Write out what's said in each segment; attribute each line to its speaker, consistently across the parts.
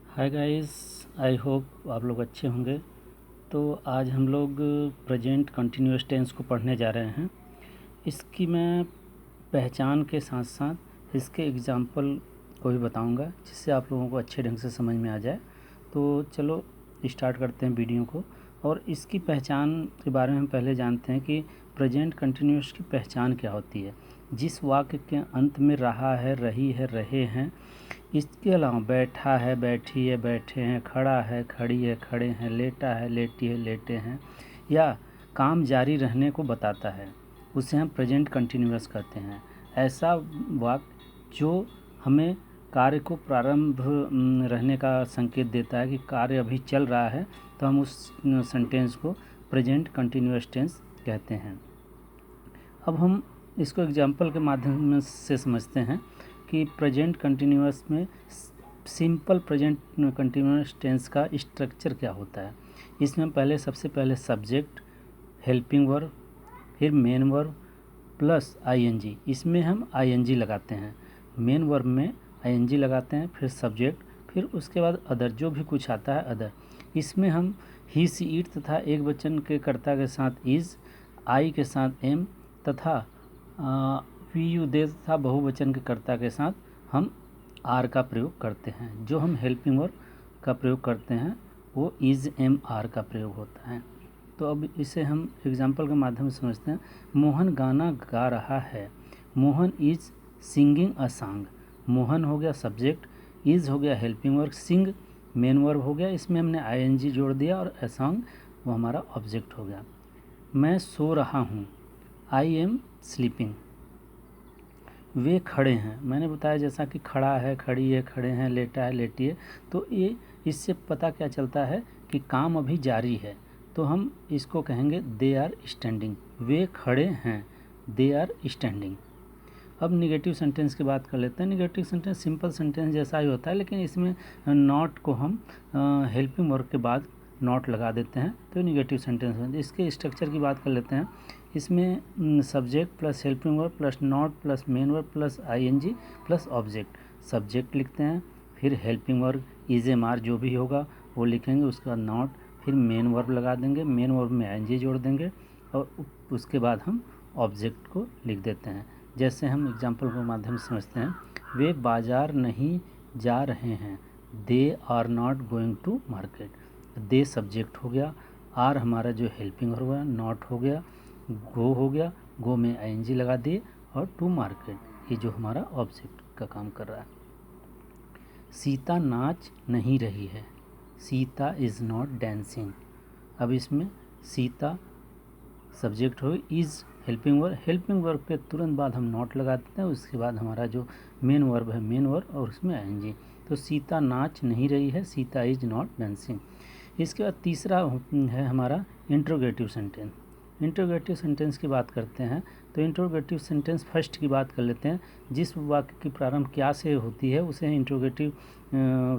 Speaker 1: Hi guys, I hope आप लोग अच्छे होंगे। तो आज हम लोग प्रेजेंट कंटिन्यूअस टेंस को पढ़ने जा रहे हैं। इसकी मैं पहचान के साथ साथ इसके एग्जाम्पल को भी बताऊंगा, जिससे आप लोगों को अच्छे ढंग से समझ में आ जाए। तो चलो स्टार्ट करते हैं वीडियो को। और इसकी पहचान के बारे में हम पहले जानते हैं कि प्रेजेंट कंटिन्यूअस की पहचान क्या होती है। जिस वाक्य के अंत में रहा है, रही है, रहे हैं, इसके अलावा बैठा है, बैठी है, बैठे हैं, खड़ा है, खड़ी है, खड़े हैं, लेटा है, लेटी है, लेटे हैं, या काम जारी रहने को बताता है, उसे हम प्रेजेंट कंटिन्यूअस कहते हैं। ऐसा वाक्य जो हमें कार्य को प्रारंभ रहने का संकेत देता है कि कार्य अभी चल रहा है, तो हम उस सेंटेंस को प्रेजेंट कंटिन्यूअस टेंस कहते हैं। अब हम इसको एग्जाम्पल के माध्यम से समझते हैं कि प्रेजेंट कंटिन्यूअस में सिंपल प्रेजेंट कंटिन्यूअस टेंस का स्ट्रक्चर क्या होता है। इसमें सबसे पहले सब्जेक्ट, हेल्पिंग वर्ब, फिर मेन वर्ब प्लस आईएनजी। इसमें हम आईएनजी लगाते हैं, मेन वर्ब में आईएनजी लगाते हैं, फिर सब्जेक्ट, फिर उसके बाद अदर, जो भी कुछ आता है अदर। इसमें हम ही, सी, इट तथा एक वचन के कर्ता के साथ इज़, आई के साथ एम तथा वी, यू, दे तथा बहुवचन के कर्ता के साथ हम आर का प्रयोग करते हैं। जो हम हेल्पिंग वर्ब का प्रयोग करते हैं वो इज़, एम, आर का प्रयोग होता है। तो अब इसे हम एग्जाम्पल के माध्यम से समझते हैं। मोहन गाना गा रहा है। Mohan is singing a song. Mohan हो गया सब्जेक्ट, इज़ हो गया हेल्पिंग वर्ब, सिंग मेन वर्ब हो गया, इसमें हमने आईएनजी जोड़ दिया, और अ सॉन्ग वो हमारा ऑब्जेक्ट हो गया। मैं सो रहा हूँ, आई एम स्लीपिंग। वे खड़े हैं, मैंने बताया जैसा कि खड़ा है, खड़ी है, खड़े हैं, लेटा है, लेटी है। तो ये इससे पता क्या चलता है कि काम अभी जारी है, तो हम इसको कहेंगे दे आर स्टैंडिंग। वे खड़े हैं, दे आर स्टैंडिंग। अब निगेटिव सेंटेंस की बात कर लेते हैं। निगेटिव सेंटेंस सिंपल सेंटेंस जैसा ही होता है, लेकिन इसमें नॉट को हम हेल्पिंग वर्ब के बाद नॉट लगा देते हैं, तो निगेटिव सेंटेंस है। इसके स्ट्रक्चर की बात कर लेते हैं। इसमें subject plus helping verb plus not plus main verb plus ING plus object. Subject लिखते हैं, फिर helping verb is, am, are जो भी होगा वो लिखेंगे, उसके बाद नॉट, फिर मेन वर्ब लगा देंगे, मेन वर्ब में आईएनजी जोड़ देंगे, और उसके बाद हम ऑब्जेक्ट को लिख देते हैं। जैसे हम एग्जाम्पल के माध्यम से समझते हैं। वे बाजार नहीं जा रहे हैं, they are not going to market. They subject हो गया, आर हमारा जो हेल्पिंग वर्ब है, नॉट हो गया, गो हो गया, गो में आईएनजी लगा दिए, और टू मार्केट ये जो हमारा ऑब्जेक्ट का काम कर रहा है। सीता नाच नहीं रही है, सीता इज़ नॉट डांसिंग। अब इसमें सीता सब्जेक्ट हो, इज़ हेल्पिंग वर्ब के तुरंत बाद हम नॉट लगा देते हैं, उसके बाद हमारा जो मेन वर्ब है, मेन वर्ब, और उसमें आएंगे। तो सीता नाच नहीं रही है, सीता इज नॉट डांसिंग। इसके बाद तीसरा है हमारा इंट्रोगेटिव सेंटेंस। इंट्रोगेटिव सेंटेंस की बात करते हैं, तो इंट्रोगेटिव सेंटेंस फर्स्ट की बात कर लेते हैं। जिस वाक्य की प्रारंभ क्या से होती है उसे इंट्रोगेटिव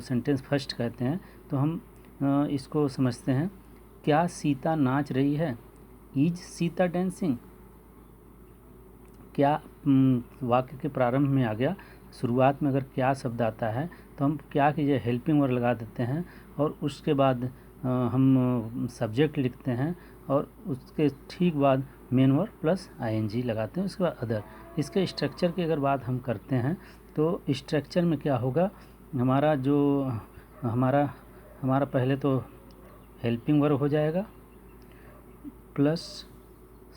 Speaker 1: सेंटेंस फर्स्ट कहते हैं। तो हम इसको समझते हैं। क्या सीता नाच रही है, इज सीता डांसिंग। क्या वाक्य के प्रारंभ में आ गया, शुरुआत में अगर क्या शब्द आता है तो हम क्या की जगह हेल्पिंग वर्ब लगा देते हैं, और उसके बाद हम सब्जेक्ट लिखते हैं, और उसके ठीक बाद मेन वर्ब प्लस आईएनजी लगाते हैं, उसके बाद अदर। इसके स्ट्रक्चर की अगर बात हम करते हैं तो स्ट्रक्चर में क्या होगा, हमारा जो हमारा पहले तो हेल्पिंग वर्ब हो जाएगा, प्लस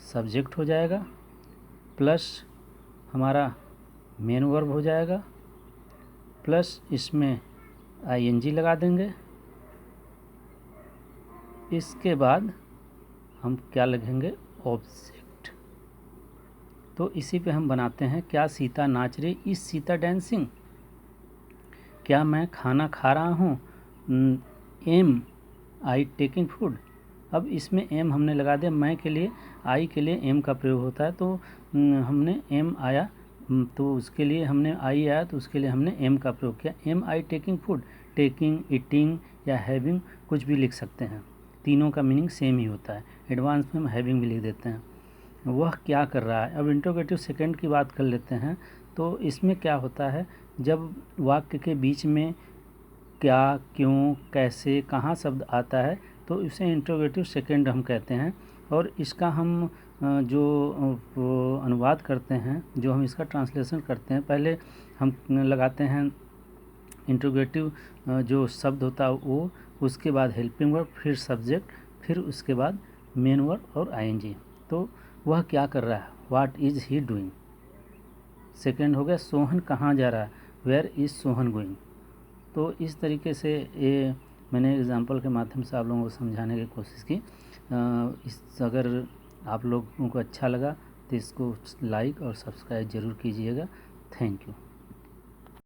Speaker 1: सब्जेक्ट हो जाएगा, प्लस हमारा मेन वर्ब हो जाएगा, प्लस इसमें आईएनजी लगा देंगे। इसके बाद हम क्या लिखेंगे, ऑब्जेक्ट। तो इसी पे हम बनाते हैं। क्या सीता नाच रही, इज सीता डांसिंग। क्या मैं खाना खा रहा हूँ, एम आई टेकिंग फूड। अब इसमें एम हमने लगा दिया, मैं के लिए, आई के लिए एम का प्रयोग होता है, तो हमने एम आया, तो उसके लिए हमने आई आया, तो उसके लिए हमने एम का प्रयोग किया। Am I taking food, taking, eating या हैविंग कुछ भी लिख सकते हैं, तीनों का मीनिंग सेम ही होता है। एडवांस में हम हैविंग भी लिख देते हैं। वह क्या कर रहा है। अब इंट्रोगेटिव सेकंड की बात कर लेते हैं। तो इसमें क्या होता है, जब वाक्य के बीच में क्या, क्यों, कैसे, कहाँ शब्द आता है, तो इसे इंट्रोगेटिव सेकंड हम कहते हैं। और इसका हम जो वो अनुवाद करते हैं, जो हम इसका ट्रांसलेशन करते हैं, पहले हम लगाते हैं इंट्रोगेटिव जो शब्द होता है वो, उसके बाद हेल्पिंग वर्ब, फिर सब्जेक्ट, फिर उसके बाद मेन वर्ब और आईएनजी। तो वह क्या कर रहा है, what is he doing. Second हो गया सोहन कहाँ जा रहा है, वेयर इज़ सोहन गोइंग। तो इस तरीके से ये मैंने एग्ज़ाम्पल के माध्यम से आप लोगों को समझाने की कोशिश की। इस अगर आप लोगों को अच्छा लगा तो इसको लाइक और सब्सक्राइब ज़रूर कीजिएगा। Thank you.